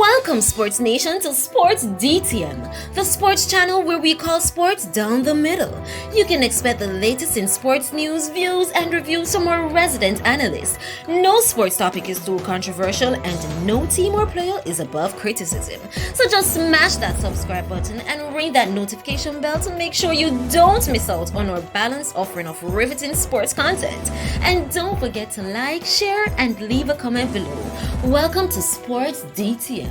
Welcome, Sports Nation, to Sports DTM, the sports channel where we call sports down the middle. You can expect the latest in sports news, views, and reviews from our resident analysts. No sports topic is too controversial, and no team or player is above criticism. So just smash that subscribe button and ring that notification bell to make sure you don't miss out on our balanced offering of riveting sports content. And don't forget to like, share, and leave a comment below. Welcome to Sports DTM.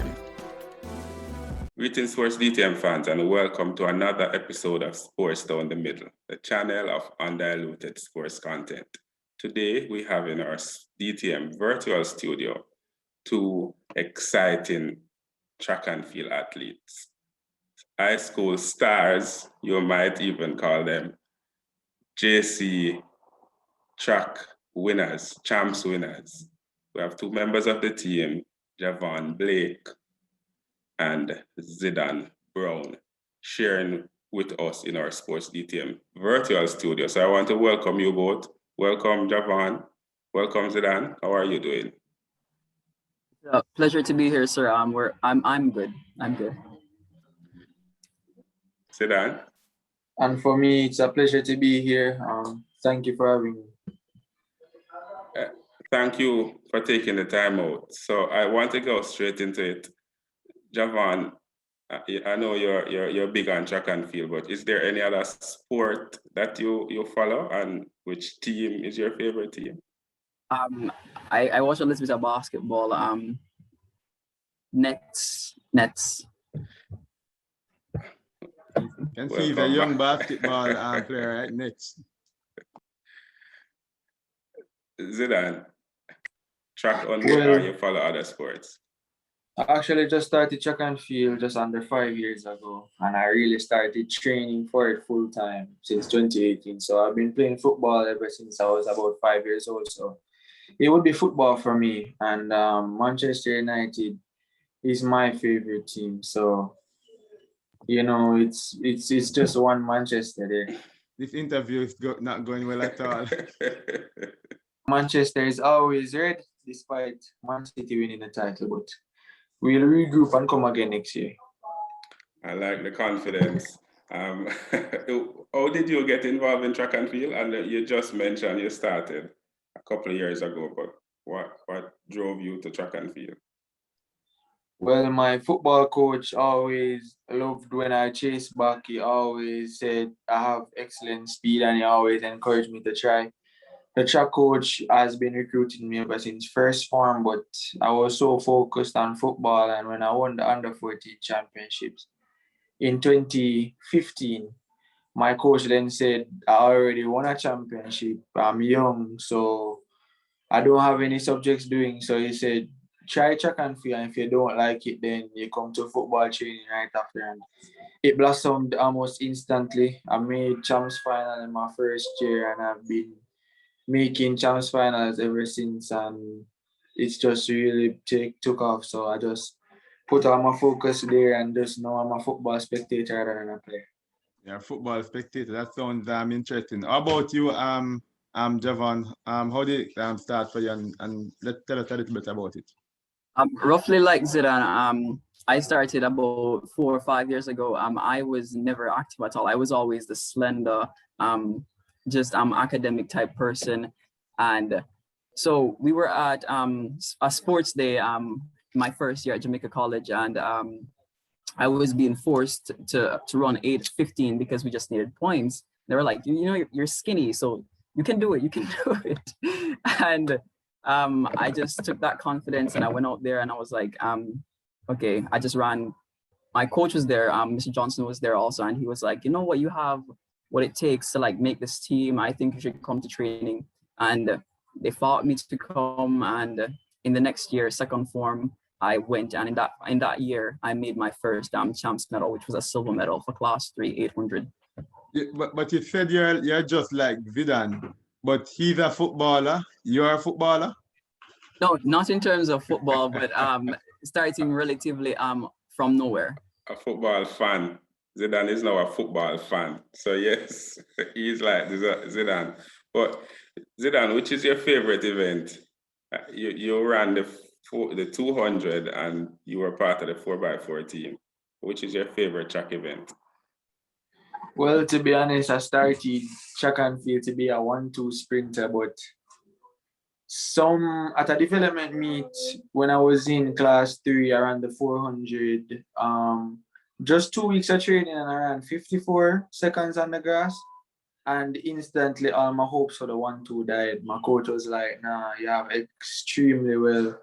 Greetings, Sports DTM fans, and welcome to another episode of Sports Down the Middle, the channel of undiluted sports content. Today, we have in our DTM virtual studio two exciting track and field athletes. High school stars, you might even call them. JC track winners, champs winners. We have two members of the team, Javon Blake and Zidane Brown, sharing with us in our Sports DTM virtual studio. So I want to welcome you both. Welcome, Javon. Welcome, Zidane. How are you doing? Pleasure to be here, sir. I'm good. I'm good. Zidane? And for me, it's a pleasure to be here. Thank you for having me. Thank you for taking the time out. So I want to go straight into it. Javon, I know you're big on track and field, but is there any other sport that you follow, and which team is your favorite team? I watch a little bit of basketball. Nets. Can see the young basketball player, right? Nets. Zidane, track only, or you follow other sports? I actually just started track and field just under 5 years ago, and I really started training for it full time since 2018. So I've been playing football ever since I was about 5 years old. So it would be football for me, and Manchester United is my favorite team. So it's just one Manchester there. This interview is not going well at all. Manchester is always red, despite Man City winning the title, but we'll regroup and come again next year. I like the confidence. How did you get involved in track and field? And you just mentioned you started a couple of years ago, but what drove you to track and field? Well, my football coach always loved when I chased back. He always said I have excellent speed, and he always encouraged me to try. The track coach has been recruiting me ever since first form, but I was so focused on football. And when I won the under-14 championships in 2015, my coach then said, I already won a championship. I'm young, so I don't have any subjects doing. So he said, try track and field, and if you don't like it, then you come to football training right after. And it blossomed almost instantly. I made champs final in my first year, and I've been making champs finals ever since, and it's just really took off. So I just put all my focus there, and just now I'm a football spectator rather than a player. Yeah, football spectator. That sounds interesting. How about you, Javon? How did it start for you, and tell us a little bit about it. Roughly like Zidane. I started about 4 or 5 years ago. I was never active at all. I was always the slender, just academic type person. And so we were at a sports day my first year at Jamaica College, and I was being forced to run 8:15 because we just needed points. They were like, you're skinny, so you can do it. And I just took that confidence, and I went out there, and I was like, okay, I just ran. My coach was there, Mr. Johnson was there also, and he was like, you know what, you have what it takes to like make this team. I think you should come to training. And they fought me to come, and in the next year, second form, I went, and in that year I made my first champs medal, which was a silver medal for class 3 800. Yeah, but you said you're just like Zidane, but he's a footballer. You're a footballer? No, not in terms of football, but starting relatively from nowhere. A football fan. Zidane is now a football fan. So yes, he's like Zidane. But Zidane, which is your favorite event? You ran the the 200 and you were part of the 4x4 team. Which is your favorite track event? Well, to be honest, I started track and field to be a 1-2 sprinter, but at a development meet when I was in class 3 around the 400, just 2 weeks of training and I ran 54 seconds on the grass, and instantly all my hopes for the 1-2 died. My coach was like, "Nah, you have extremely well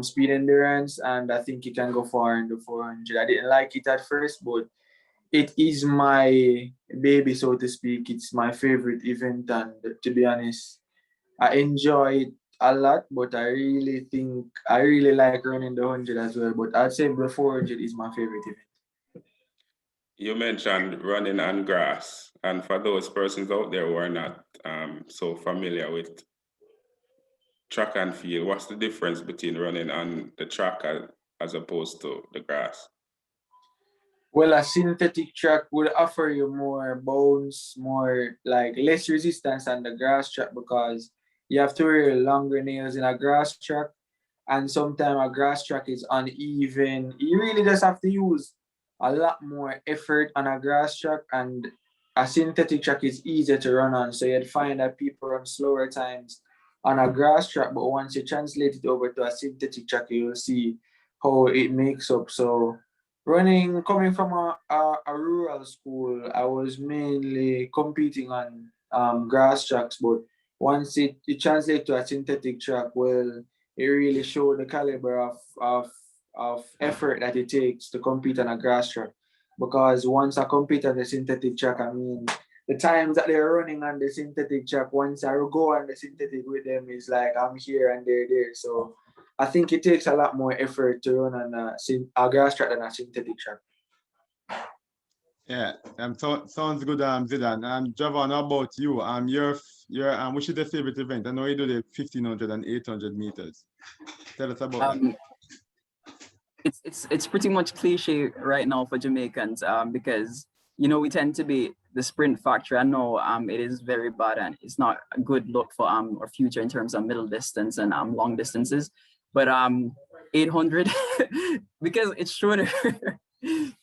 speed endurance, and I think you can go far in the 400." I didn't like it at first, but it is my baby, so to speak. It's my favorite event, and to be honest, I enjoy it a lot, but I really like running the 100 as well. But I'd say the 400 is my favorite event. You mentioned running on grass, and for those persons out there who are not so familiar with track and field, what's the difference between running on the track as opposed to the grass? Well, a synthetic track would offer you more bounce, more like less resistance than the grass track, because you have to wear longer nails in a grass track, and sometimes a grass track is uneven. You really just have to use a lot more effort on a grass track, and a synthetic track is easier to run on. So you'd find that people run slower times on a grass track, but once you translate it over to a synthetic track, you'll see how it makes up. So coming from a rural school, I was mainly competing on grass tracks, but once it translates to a synthetic track, well, it really showed the caliber of effort that it takes to compete on a grass track. Because once I compete on the synthetic track, I mean, the times that they're running on the synthetic track, once I go on the synthetic with them, is like I'm here and they're there. So I think it takes a lot more effort to run on a grass track than a synthetic track. Yeah, sounds good, Zidane. Javon, how about you? Your which is your favorite event? I know you do the 1500 and 800 meters. Tell us about that. It's pretty much cliche right now for Jamaicans, because we tend to be the sprint factor. I know it is very bad and it's not a good look for our future in terms of middle distance and long distances. But 800 because it's shorter.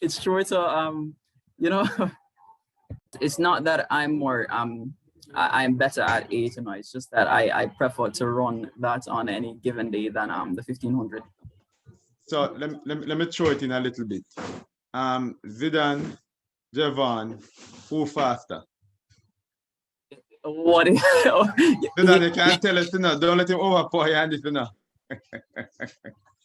It's shorter. It's not that I'm more I'm better at 8, it's just that I prefer to run that on any given day than the 1500. So let me throw it in a little bit. Zidane, Javon, who faster? What is Zidane, you can't tell us, don't let him overpower you on this,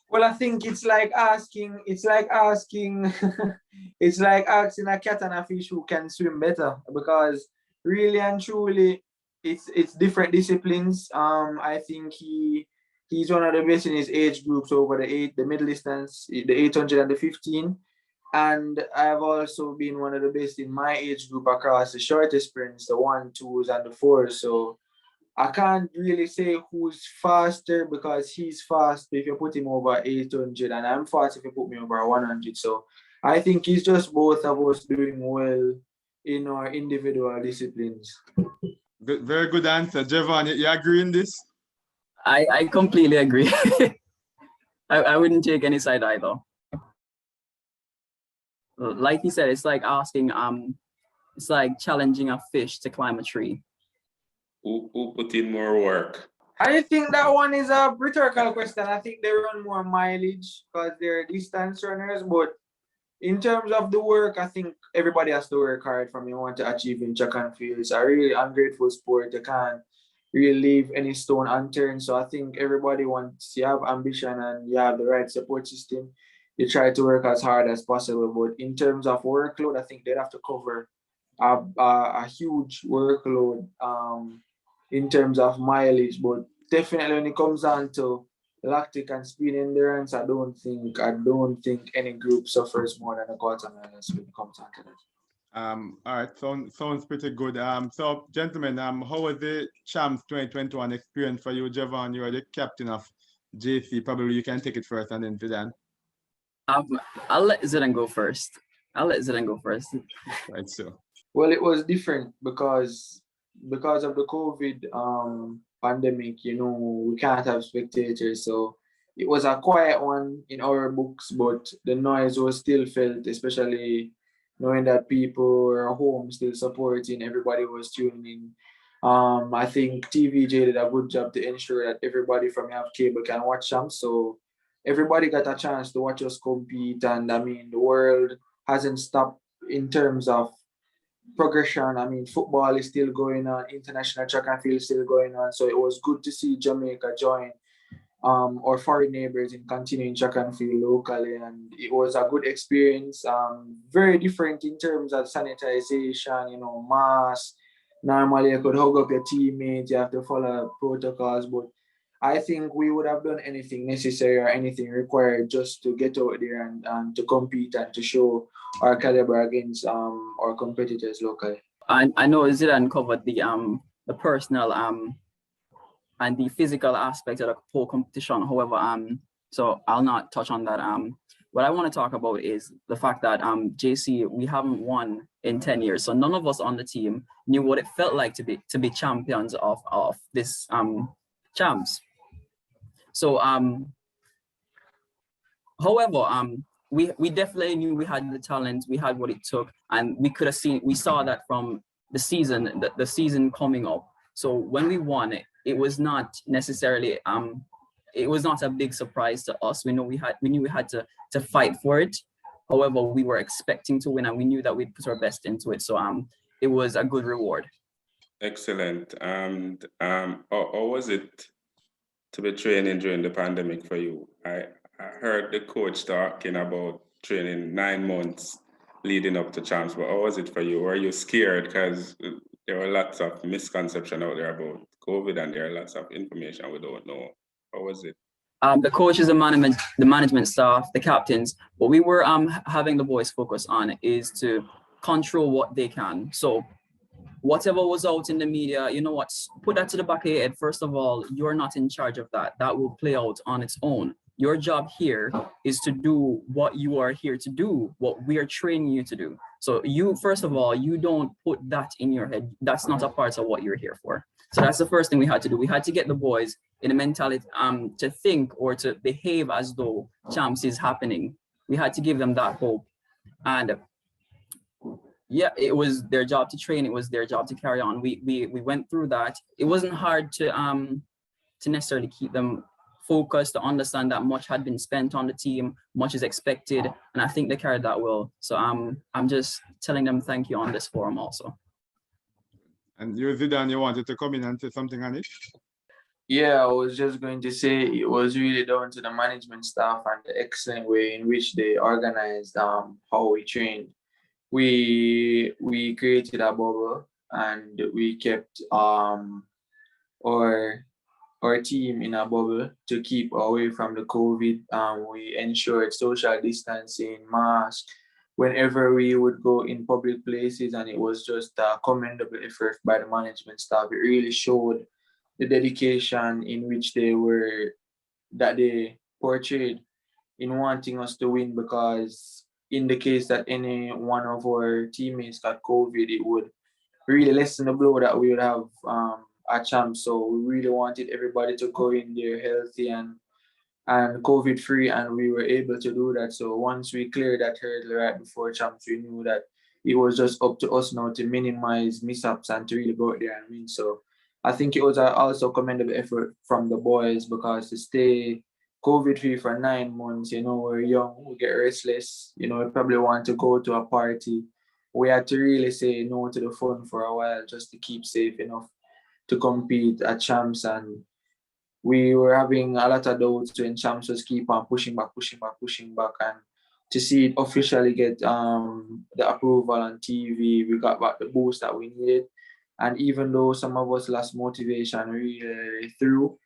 Well, I think it's like asking it's like asking a cat and a fish who can swim better, because really and truly it's different disciplines. I think he's one of the best in his age groups over the middle distance, the 800 and the 15. And I've also been one of the best in my age group across the shorter sprints, the 1, 2s, and the 4s. So I can't really say who's faster, because he's fast if you put him over 800 and I'm fast if you put me over 100. So I think it's just both of us doing well in our individual disciplines. Good, very good answer. Javon, you agree in this? I completely agree. I wouldn't take any side either. Like you said, it's like asking, it's like challenging a fish to climb a tree. Who put in more work? I think that one is a rhetorical question. I think they run more mileage because they're distance runners. But in terms of the work, I think everybody has to work hard from you want to achieve in track and field. It's a really ungrateful sport. You can't really leave any stone unturned. So I think everybody wants, you have ambition and you have the right support system, you try to work as hard as possible. But in terms of workload, I think they'd have to cover a huge workload in terms of mileage. But definitely when it comes down to lactic and speed endurance, I don't think any group suffers more than a quarter mile when it comes down to that. All right, sounds pretty good. So gentlemen, how was the Champs 2021 experience for you, Javon? You are the captain of JC. Probably you can take it first and then Zidane. I'll let Zidane go first. Right, so. Well, it was different because of the COVID pandemic. We can't have spectators, so it was a quiet one in our books, but the noise was still felt, especially knowing that people were home still supporting, everybody was tuning in. I think TVJ did a good job to ensure that everybody from have cable can watch them. So everybody got a chance to watch us compete. And I mean, the world hasn't stopped in terms of progression. I mean, football is still going on, international track and field is still going on. So it was good to see Jamaica join our foreign neighbors in continuing track and field locally, and it was a good experience. Very different in terms of sanitization, mask. Normally, you could hug up your teammate, you have to follow protocols, but I think we would have done anything necessary or anything required just to get out there and to compete and to show our caliber against our competitors locally. I know Zidane covered the personal and the physical aspect of the whole competition. However, so I'll not touch on that. What I want to talk about is the fact that JC, we haven't won in 10 years. So none of us on the team knew what it felt like to be champions of this champs. So however, we definitely knew we had the talent, we had what it took, and we saw that from the season coming up. So when we won it, it was not necessarily it was not a big surprise to us. We knew we had to fight for it. However, we were expecting to win, and we knew that we'd put our best into it. So it was a good reward. Excellent. And how was it to be training during the pandemic for you? I heard the coach talking about training 9 months leading up to champs, but how was it for you? Were you scared? Because there were lots of misconception out there about COVID, and there are lots of information we don't know. How was it? The coaches, the management staff, the captains, what we were having the boys focus on is to control what they can. So whatever was out in the media, you know what, put that to the back of your head. First of all, you're not in charge of that. That will play out on its own. Your job here is to do what you are here to do, what we are training you to do. So you, first of all, you don't put that in your head. That's not a part of what you're here for. So that's the first thing we had to do. We had to get the boys in a mentality to think or to behave as though champs is happening. We had to give them that hope. And yeah, it was their job to train. It was their job to carry on. We went through that. It wasn't hard to necessarily keep them focused, to understand that much had been spent on the team, much is expected, and I think they carried that well. So I'm just telling them thank you on this forum also. And you, Zidane, you wanted to come in and say something on it? Yeah, I was just going to say it was really down to the management staff and the excellent way in which they organized how we trained. We created a bubble and we kept our team in a bubble to keep away from the COVID. We ensured social distancing, mask, whenever we would go in public places, and it was just a commendable effort by the management staff. It really showed the dedication in which they portrayed in wanting us to win, because in the case that any one of our teammates got COVID, it would really lessen the blow that we would have a champ. So we really wanted everybody to go in there healthy and COVID free, and we were able to do that. So once we cleared that hurdle right before champs, we knew that it was just up to us now to minimize mishaps and to really go out there and win. So I think it was also a commendable effort from the boys, because to stay COVID free for 9 months, we're young, we get restless, we probably want to go to a party. We had to really say no to the fun for a while just to keep safe enough to compete at champs. And we were having a lot of doubts when champs just keep on pushing back. And to see it officially get the approval on TV, we got back the boost that we needed. And even though some of us lost motivation really through,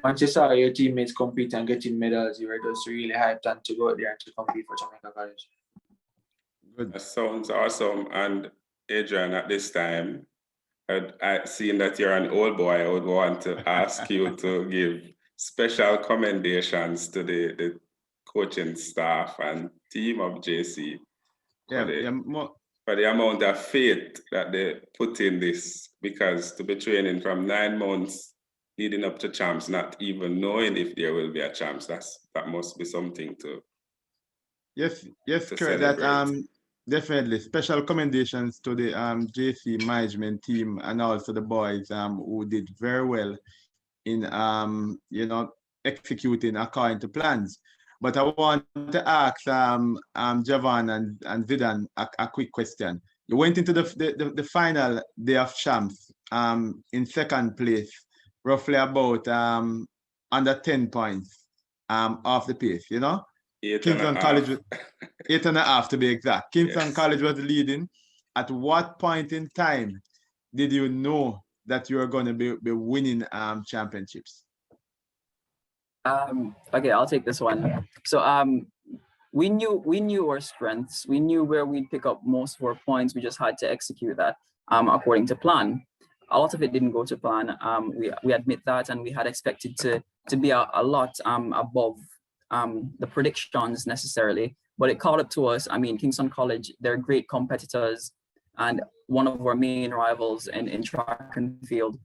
once you saw your teammates compete and getting medals, you were just really hyped and to go out there and to compete for Jamaica College. Good. That sounds awesome. And Adrian, at this time, seeing that you're an old boy, I would want to ask you to give special commendations to the coaching staff and team of JC for the amount of faith that they put in this, because to be training from 9 months leading up to champs, not even knowing if there will be a champs. That must be something to Yes, to correct. That celebrate. definitely special commendations to the JC management team and also the boys who did very well in executing according to plans. But I want to ask Javan and Zidane a quick question. You went into the final day of champs in second place, roughly about under 10 points off the pace, you know? Eight and a Kingston half. College, 8.5 to be exact. Kingston Yes. College was leading. At what point in time did you know that you were going to be winning championships? Okay, I'll take this one. So we knew our strengths. We knew where we'd pick up most of our points. We just had to execute that according to plan. A lot of it didn't go to plan. We admit that, and we had expected to be a lot above the predictions necessarily, but it caught up to us. I mean, Kingston College, they're great competitors and one of our main rivals in track and field.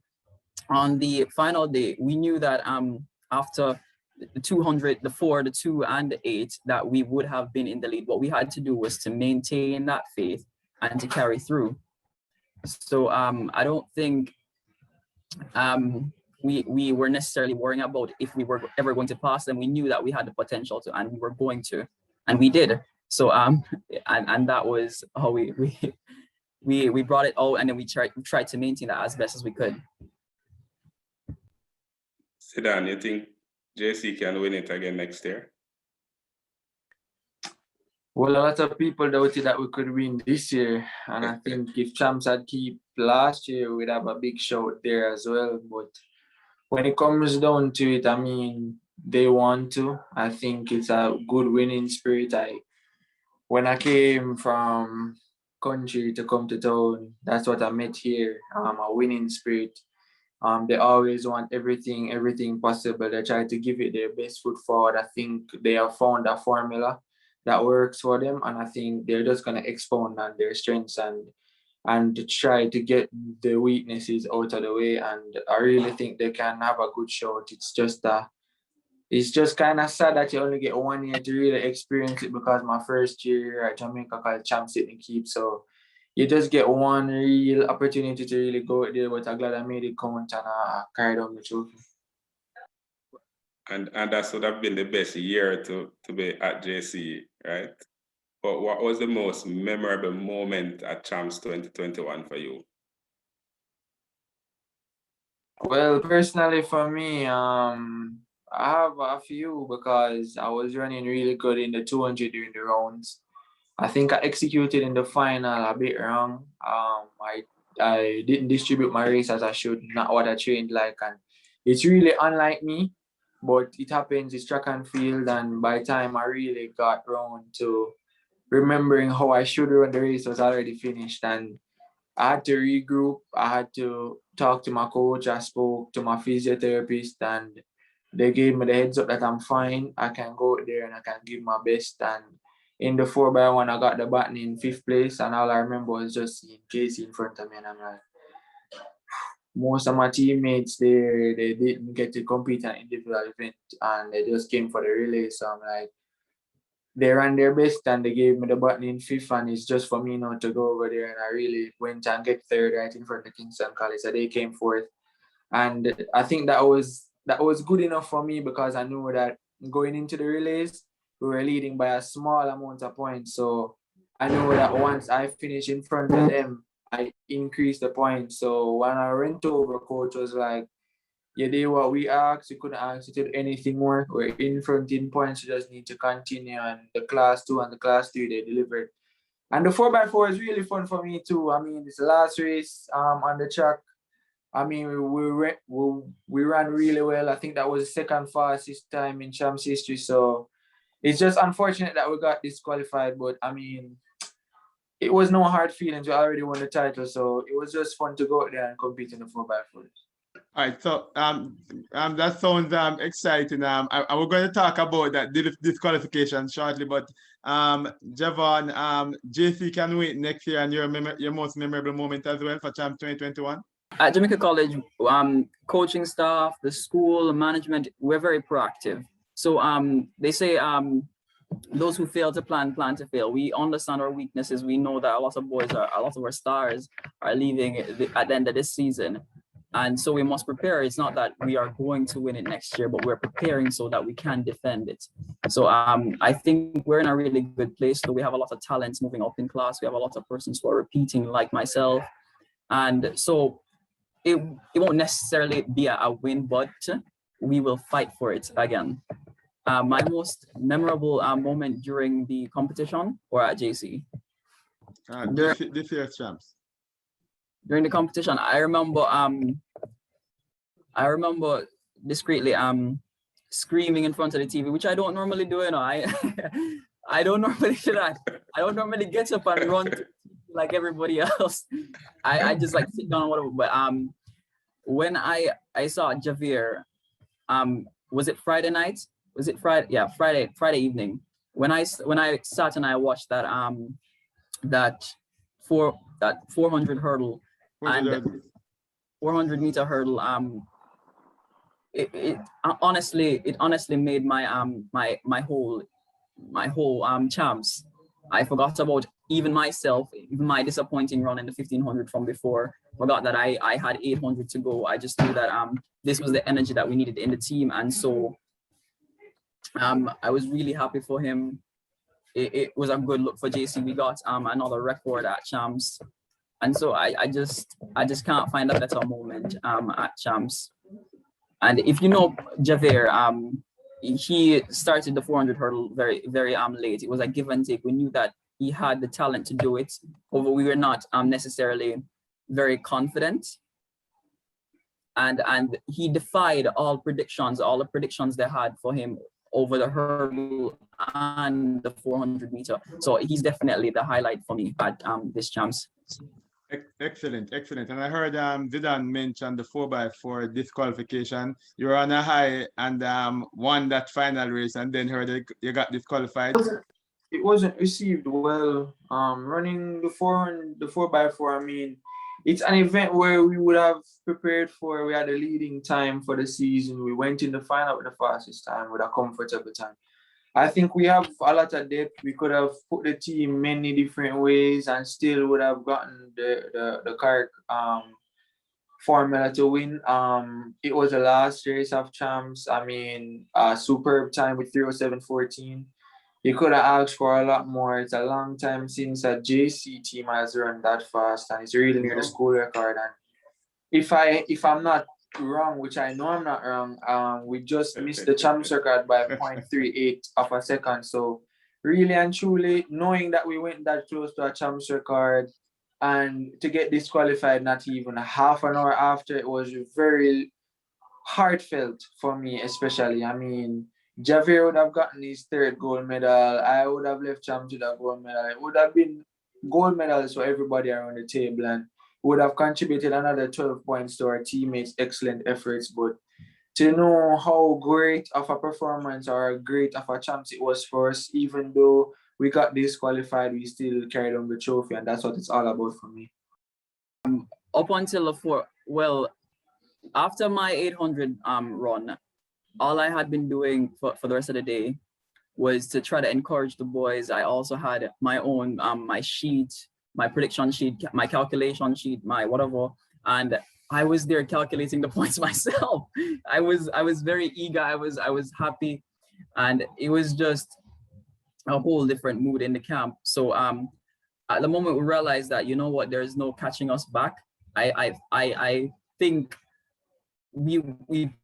On the final day, we knew that after the 200, the 4, the 2, and the 8, that we would have been in the lead. What we had to do was to maintain that faith and to carry through. So I don't think we were necessarily worrying about if we were ever going to pass them. We knew that we had the potential to, and we were going to, and we did. So and that was how we brought it out, and then we tried to maintain that as best as we could. Zidane, you think JC can win it again next year? Well, a lot of people doubted that we could win this year, and I think if champs had keep last year, we'd have a big shout there as well. But when it comes down to it, I mean, they want to. I think it's a good winning spirit. When I came from country to come to town, that's what I met here. A winning spirit. They always want everything possible. They try to give it their best foot forward. I think they have found a formula that works for them, and I think they're just gonna expound on their strengths and to try to get the weaknesses out of the way. And I really think they can have a good shot. It's just kind of sad that you only get 1 year to really experience it, because my first year at Jamaica College champs didn't keep. So you just get one real opportunity to really go out there, but I'm glad I made it count and I carried on the trophy. And that would have been the best year to be at JC, right? But what was the most memorable moment at Champs 2021 for you? Well, personally for me, I have a few, because I was running really good in the 200 during the rounds. I think I executed in the final a bit wrong. I didn't distribute my race as I should, not what I trained like, and it's really unlike me, but it happens. It's track and field, and by the time I really got around to remembering how I should run, the race was already finished, and I had to regroup. I had to talk to my coach. I spoke to my physiotherapist, and they gave me the heads up that I'm fine. I can go out there and I can give my best. And in the 4x1, I got the baton in 5th place, and all I remember was just seeing Casey in front of me, and I'm like, most of my teammates there, they didn't get to compete in an individual event, and they just came for the relay. So I'm like, they ran their best and they gave me the button in 5th, and it's just for me now to go over there. And I really went and get 3rd right in front of Kingston College. So they came 4th. And I think that was good enough for me, because I knew that going into the relays, we were leading by a small amount of points. So I knew that once I finished in front of them, I increased the points. So when I went over, coach was like, you did what we asked. You couldn't ask you to do anything more. We're in front in points. You just need to continue. And the class 2 and the class 3, they delivered. And the 4x4 is really fun for me too. I mean, it's the last race on the track. I mean, we ran really well. I think that was the 2nd fastest time in champs history. So it's just unfortunate that we got disqualified. But I mean, it was no hard feelings. We already won the title. So it was just fun to go out there and compete in the 4x4. All right, so that sounds exciting. I was going to talk about that disqualification shortly, but Javon, JC can wait next year, and your most memorable moment as well for Champs 2021. At Jamaica College, coaching staff, the school, management, we're very proactive. So they say those who fail to plan to fail. We understand our weaknesses. We know that a lot of our stars are leaving at the end of this season. And so we must prepare. It's not that we are going to win it next year, but we're preparing so that we can defend it. So I think we're in a really good place. So we have a lot of talents moving up in class. We have a lot of persons who are repeating like myself. And so it won't necessarily be a win, but we will fight for it again. My most memorable moment during the competition or at JC? This year's champs. During the competition, I remember discreetly screaming in front of the TV, which I don't normally do. You know, I don't normally do that. I don't normally get up and run like everybody else. I just like sit down or whatever. But when I saw Javier, was it Friday night? Was it Friday? Yeah, Friday evening. When I sat and I watched that 400 hurdle and 400 meter hurdle, it honestly made my whole champs. I forgot about even myself, even my disappointing run in the 1500 from before. Forgot that I had 800 to go. I just knew that this was the energy that we needed in the team, and so I was really happy for him. It was a good look for JC. We got another record at champs, and so I just can't find a better moment at champs. And if you know Javier, he started the 400 hurdle very late. It was a give and take. We knew that he had the talent to do it, although we were not necessarily very confident. And he defied all the predictions they had for him over the hurdle and the 400 meter. So he's definitely the highlight for me at this champs. Excellent. And I heard Zidane mention the 4x4 disqualification. You were on a high and won that final race, and then heard you got disqualified. It wasn't received well. Running the 4x4, I mean, it's an event where we would have prepared for. We had a leading time for the season. We went in the final with the fastest time, with a comfortable time. I think we have a lot of depth. We could have put the team many different ways and still would have gotten the correct formula to win. It was the last race of champs. I mean, a superb time with 3:07.14. You could have asked for a lot more. It's a long time since a JC team has run that fast, and it's really near the school record. And if I'm not wrong, which I know I'm not wrong, we just missed the champs record by 0.38 of a second. So really and truly, knowing that we went that close to a champs record and to get disqualified not even a half an hour after, it was very heartfelt for me, especially. I mean, Javier would have gotten his third gold medal. I would have left champs with a gold medal. It would have been gold medals for everybody around the table, and would have contributed another 12 points to our teammates' excellent efforts. But to know how great of a performance or great of a champs it was for us, even though we got disqualified, we still carried on the trophy, and that's what it's all about for me. Up until the after my 800 run, all I had been doing for the rest of the day was to try to encourage the boys. I also had my own my sheet, my prediction sheet, my calculation sheet, my whatever, and I was there calculating the points myself. I was very eager. I was happy, and it was just a whole different mood in the camp. So at the moment we realized that, you know what, there is no catching us back. I think we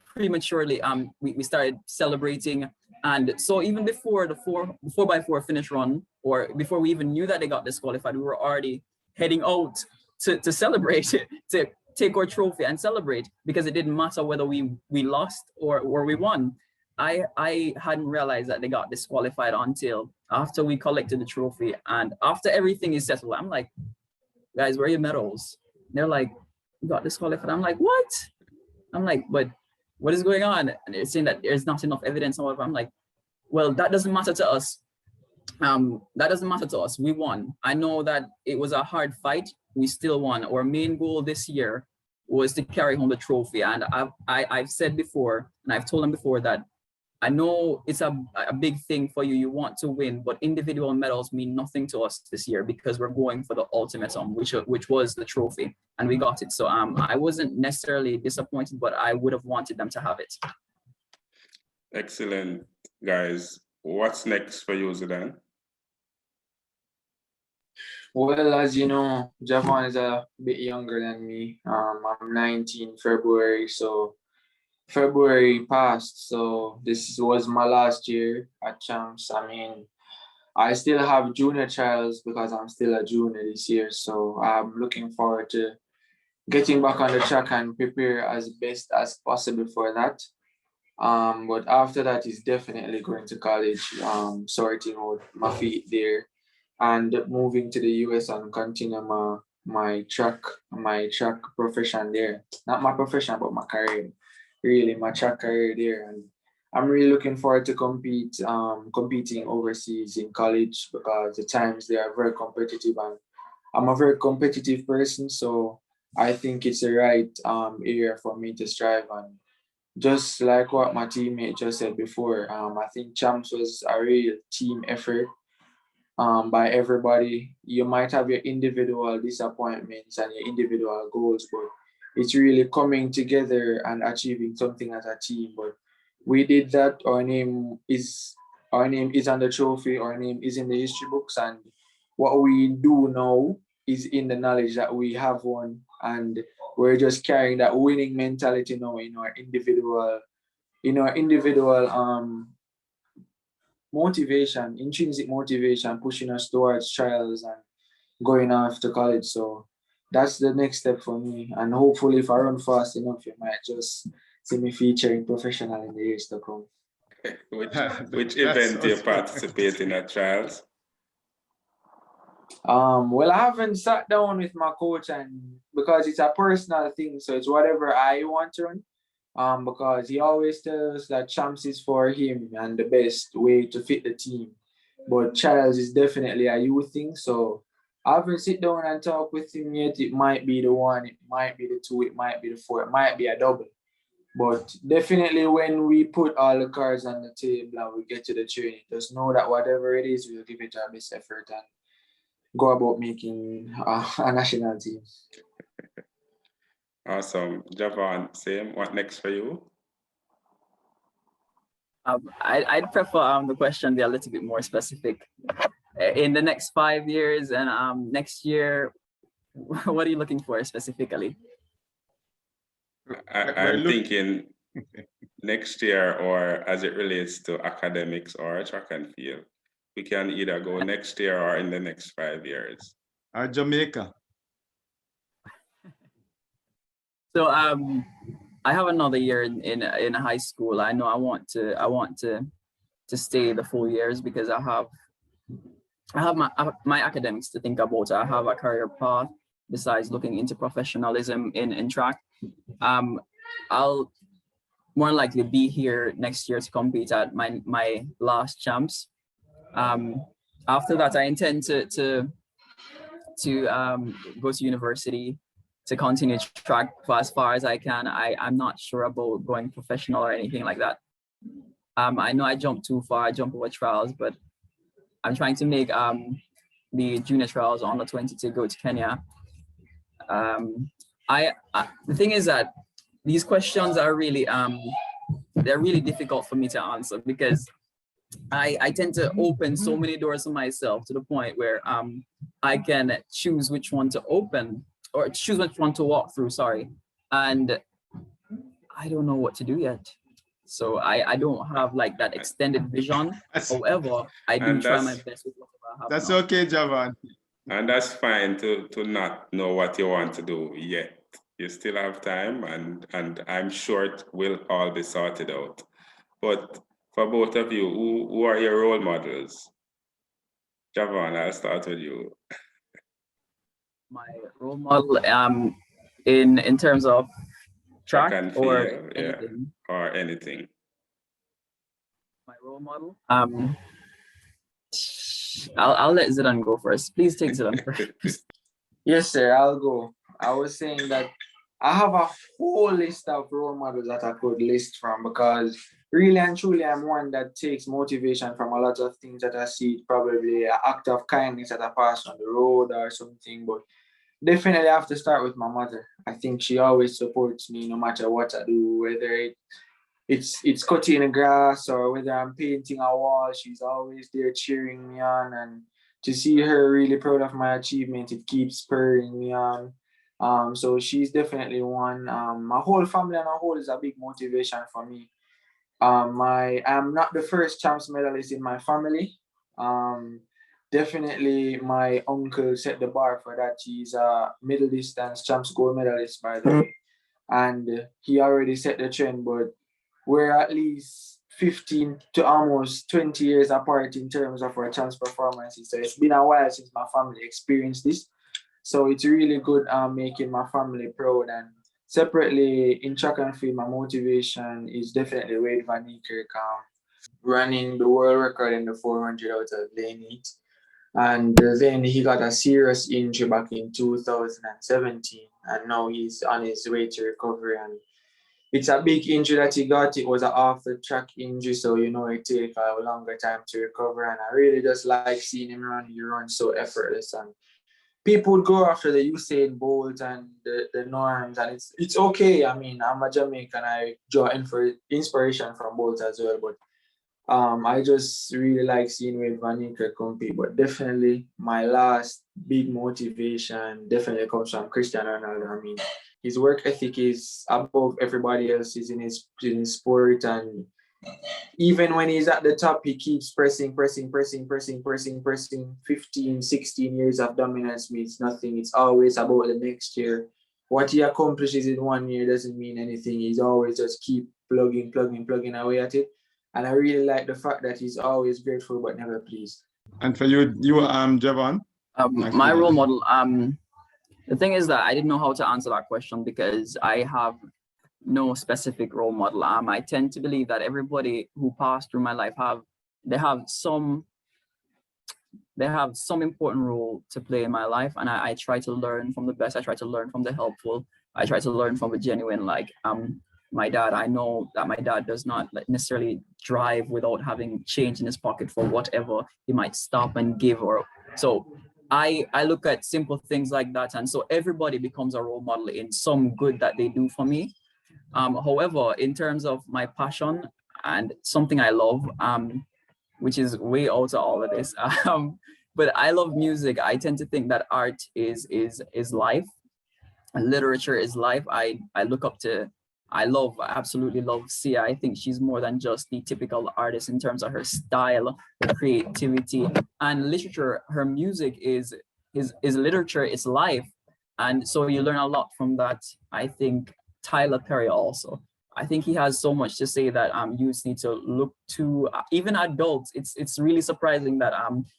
prematurely we started celebrating, and so even before the 4x4 finish run, or before we even knew that they got disqualified, we were already heading out to celebrate it, to take our trophy and celebrate, because it didn't matter whether we lost or we won. I hadn't realized that they got disqualified until after we collected the trophy, and after everything is settled, I'm like, guys, where are your medals? They're like, we got disqualified. I'm like, what? I'm like, but what is going on? And they're saying that there's not enough evidence. I'm like, well, that doesn't matter to us. That doesn't matter to us. We won. I know that it was a hard fight. We still won. Our main goal this year was to carry home the trophy. And I've said before, and I've told them before, that I know it's a big thing for you. You want to win, but individual medals mean nothing to us this year because we're going for the ultimatum, which was the trophy, and we got it. So I wasn't necessarily disappointed, but I would have wanted them to have it. Excellent, guys. What's next for you, Zidane? Well, as you know, Javon is a bit younger than me. I'm 19 February, so February passed. So this was my last year at Champs. I mean, I still have junior trials because I'm still a junior this year. So I'm looking forward to getting back on the track and prepare as best as possible for that. But after that is definitely going to college, sorting out my feet there, and moving to the US and continue my track profession there. Not my profession, but my career. Really, my track career there. And I'm really looking forward to competing overseas in college because the times they are very competitive, and I'm a very competitive person. So I think it's the right area for me to strive. And just like what my teammate just said before, I think Champs was a real team effort by everybody. You might have your individual disappointments and your individual goals, but it's really coming together and achieving something as a team. But we did that. Our name is on the trophy. Our name is in the history books, and what we do now is in the knowledge that we have won, and we're just carrying that winning mentality now in our individual motivation, intrinsic motivation, pushing us towards trials and going off to college. So that's the next step for me. And hopefully if I run fast enough, you might just see me featuring professional in the years to come. Which event do you participate in at trials? Well, I haven't sat down with my coach, and because it's a personal thing, so it's whatever I want to run. Because he always tells us that Champs is for him and the best way to fit the team. But trials is definitely a youth thing, so I haven't sit down and talk with him yet. It might be the one, it might be the two, it might be the four, it might be a double. But definitely when we put all the cards on the table and we get to the training, just know that whatever it is, we'll give it our best effort and go about making a national team. Awesome. Javon, same. What next for you? I'd prefer the question be a little bit more specific. In the next 5 years and next year, what are you looking for specifically? I'm thinking next year, or as it relates to academics or track and field. We can either go next year or in the next 5 years. Or Jamaica. So I have another year in high school. I know I want to stay the full years because I have my academics to think about. I have a career path besides looking into professionalism in track. I'll more likely be here next year to compete at my last Champs. After that, I intend to go to university to continue track for as far as I can. I'm not sure about going professional or anything like that. I know I jumped too far, I jumped over trials, but I'm trying to make the junior trials on the 20 to go to Kenya. The thing is that these questions are really they're really difficult for me to answer because I tend to open so many doors for myself to the point where I can choose which one to open or choose which one to walk through, sorry. And I don't know what to do yet. So I don't have like that extended vision. However, I do try my best with whatever I have. That's now. okay, Javon. And that's fine to not know what you want to do yet. You still have time, and I'm sure it will all be sorted out. But for both of you, who are your role models? Javon, I'll start with you. My role model in terms of track or anything. Yeah, or anything. My role model. I'll let Zidane go first. Please take Zidane first. Yes, sir, I'll go. I was saying that I have a whole list of role models that I could list from, because really and truly I'm one that takes motivation from a lot of things that I see. Probably an act of kindness that I pass on the road or something, but definitely I have to start with my mother. I think she always supports me no matter what I do, whether it's cutting the grass or whether I'm painting a wall. She's always there cheering me on, and to see her really proud of my achievement, it keeps spurring me on. So she's definitely one. My whole family on a whole is a big motivation for me. I'm not the first champs medalist in my family. Um, Definitely my uncle set the bar for that. He's a middle distance champs gold medalist, by the way, and he already set the trend. But we're at least 15 to almost 20 years apart in terms of our chance performances. So it's been a while since my family experienced this. So it's really good making my family proud. And separately in track and field, my motivation is definitely Wade Van Niekerk, running the world record in the 400 out of lane 8. And then he got a serious injury back in 2017, and now he's on his way to recovery. And it's a big injury that he got. It was an off the track injury, so it takes a longer time to recover. And I really just like seeing him run. He runs so effortless, and people would go after the Usain Bolt and the norms, and it's okay. I mean, I'm a Jamaican. I draw inspiration from Bolt as well, but I just really like seeing Wade Van Niekerk compete. But definitely my last big motivation definitely comes from Cristiano Ronaldo. I mean, his work ethic is above everybody else's in his sport, and even when he's at the top, he keeps pressing. 15, 16 years of dominance means nothing. It's always about the next year. What he accomplishes in 1 year doesn't mean anything. He's always just keep plugging away at it. And I really like the fact that he's always grateful but never pleased. And for you, Javon? My role model, the thing is that I didn't know how to answer that question because I have no specific role model. I tend to believe that everybody who passed through my life they have some important role to play in my life, and I try to learn from the best. I try to learn from the helpful. I try to learn from the genuine. Like my dad, I know that my dad does not necessarily drive without having change in his pocket for whatever he might stop and give. Or so I look at simple things like that, and so everybody becomes a role model in some good that they do for me. However, in terms of my passion and something I love, which is way out of all of this, but I love music. I tend to think that art is life, and literature is life. I absolutely love Sia. I think she's more than just the typical artist in terms of her style, her creativity, and literature. Her music is literature, it's life, and so you learn a lot from that. I think Tyler Perry also. I think he has so much to say that youths need to look to, even adults. It's really surprising that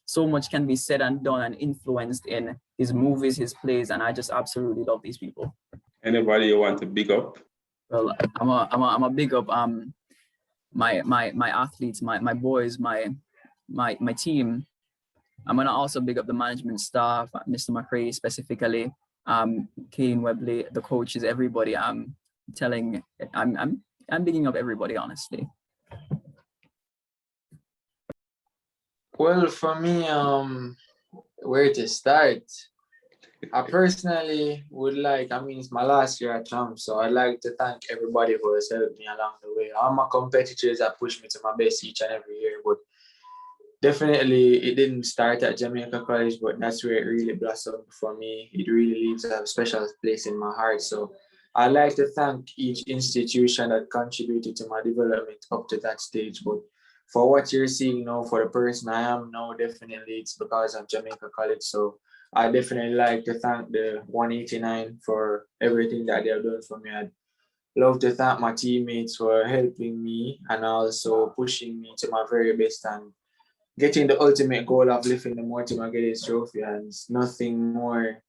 so much can be said and done and influenced in his movies, his plays, and I just absolutely love these people. Anybody you want to big up? Well, I'm a big up my athletes, my boys, my team. I'm gonna also big up the management staff, Mr. McRae specifically, Kane Webley, the coaches, everybody. I'm bigging up everybody, honestly. Well, for me, where to start? I personally would like, it's my last year at Champ, so I'd like to thank everybody who has helped me along the way. All my competitors that push me to my best each and every year, but definitely it didn't start at Jamaica College, but that's where it really blossomed for me. It really leaves a special place in my heart. So I'd like to thank each institution that contributed to my development up to that stage. But for what you're seeing now, for the person I am now, definitely it's because of Jamaica College. So I definitely like to thank the 189 for everything that they have done for me. I'd love to thank my teammates for helping me and also pushing me to my very best and getting the ultimate goal of lifting the Mortimer Geddes trophy. And nothing more.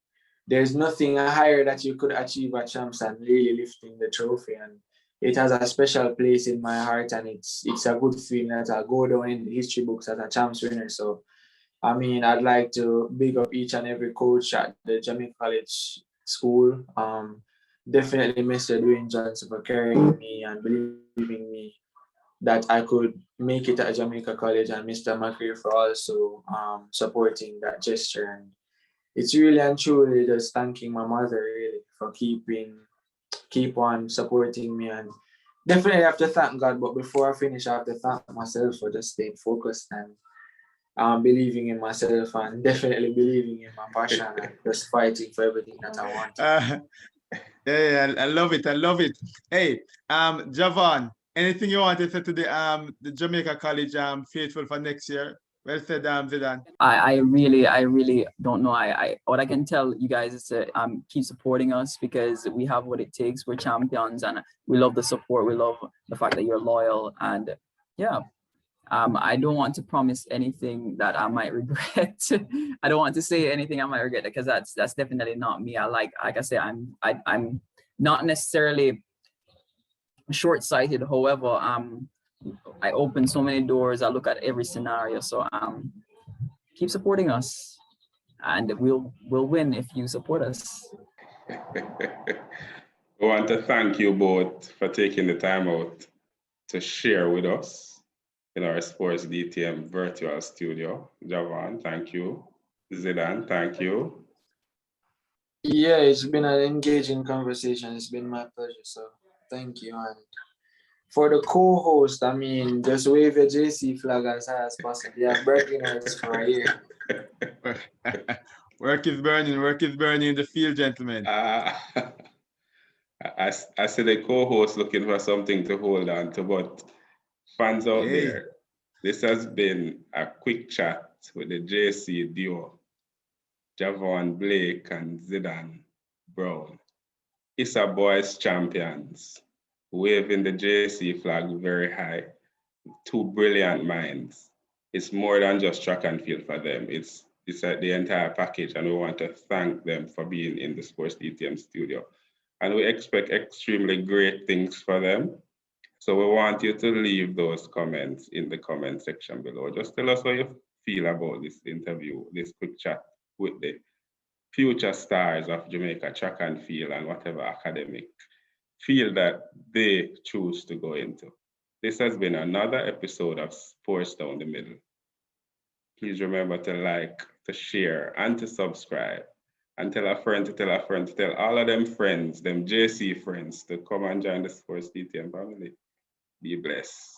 There's nothing higher that you could achieve at Champs than really lifting the trophy. And it has a special place in my heart, and it's a good feeling that I go down in the history books as a Champs winner. So I'd like to big up each and every coach at the Jamaica College School. definitely Mr. Dwayne Johnson for carrying me and believing me that I could make it at Jamaica College, and Mr. McCree for also supporting that gesture. And it's really and truly just thanking my mother really for keep on supporting me, and definitely have to thank God. But before I finish, I have to thank myself for just staying focused and believing in myself, and definitely believing in my passion and just fighting for everything that I want. Yeah, I love it. I love it. Hey, Javon, anything you want to say to the Jamaica College faithful for next year? Well said, Zidane. I really don't know. What I can tell you guys is to keep supporting us, because we have what it takes. We're champions, and we love the support. We love the fact that you're loyal, and yeah. I don't want to promise anything that I might regret. I don't want to say anything I might regret, because that's definitely not me. Like I say, I'm not necessarily short-sighted. However, I open so many doors. I look at every scenario. So keep supporting us, and we'll win if you support us. I want to thank you both for taking the time out to share with us in our Sports DTM virtual studio. Javon, thank you. Zidane, thank you. Yeah, it's been an engaging conversation. It's been my pleasure. So thank you. And for the co-host, I mean, just wave your JC flag as high as possible. Yeah, breaking us for a year. Work is burning in the field, gentlemen. I see the co-host looking for something to hold on to, but fans out there, this has been a quick chat with the JC duo, Javon Blake and Zidane Brown. Issa boys champions, waving the JC flag very high. Two brilliant minds. It's more than just track and field for them. It's the entire package, and we want to thank them for being in the Sports DTM studio. And we expect extremely great things for them. So we want you to leave those comments in the comment section below. Just tell us how you feel about this interview, this quick chat with the future stars of Jamaica track and field and whatever academic field that they choose to go into. This has been another episode of Sports Down the Middle. Please remember to like, to share, and to subscribe. And tell a friend to tell a friend to tell all of them friends, them JC friends, to come and join the Sports DTM family. Be blessed.